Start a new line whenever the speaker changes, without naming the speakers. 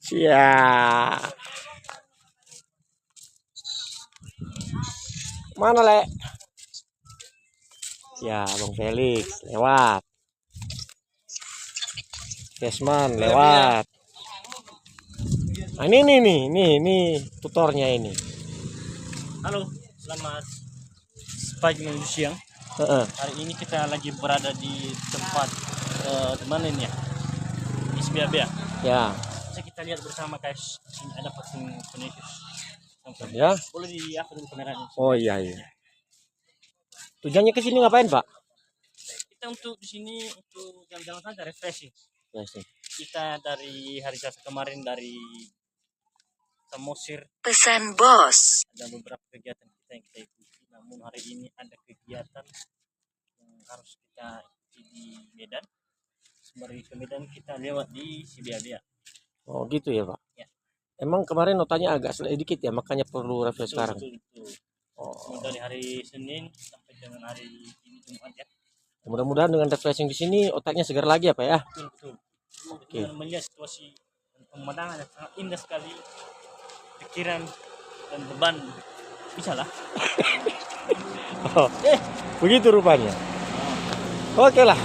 Siap. Mana, Le? Ya, Bang Felix lewat. Desman lewat. Nah, ini tutornya ini.
Halo, selamat pagi menuju siang. Hari ini kita lagi berada di tempat di mana ini ya? Di Sebiabia.
Ya.
Bisa kita lihat bersama guys. Di sini ada patung Confucius.
Ya.
Boleh di apa dulu kameranya?
Oh iya. Tujuannya ke sini ngapain, Pak?
Kita untuk di sini untuk jalan-jalan saja refreshing.
Ya sih.
Kita dari hari Selasa kemarin dari Samosir.
Pesan bos.
Ada beberapa kegiatan kita yang kita ikuti. Namun hari ini ada kegiatan yang harus kita ikuti di Medan. Sembari ke Medan kita lewat di Sebiabia.
Oh gitu ya, Pak.
Ya.
Emang kemarin notanya agak sedikit ya, makanya perlu refresh sekarang.
Betul.
Oh.
Dari hari Senin sampai dengan hari ini Jumat ya.
Mudah-mudahan dengan refreshing di sini otaknya segar lagi ya, Pak ya.
Betul.
Oke.
Dengan melihat situasi dan pemandangan yang sangat indah sekali, pikiran dan beban bisa lah.
Oh, begitu rupanya. Oke lah.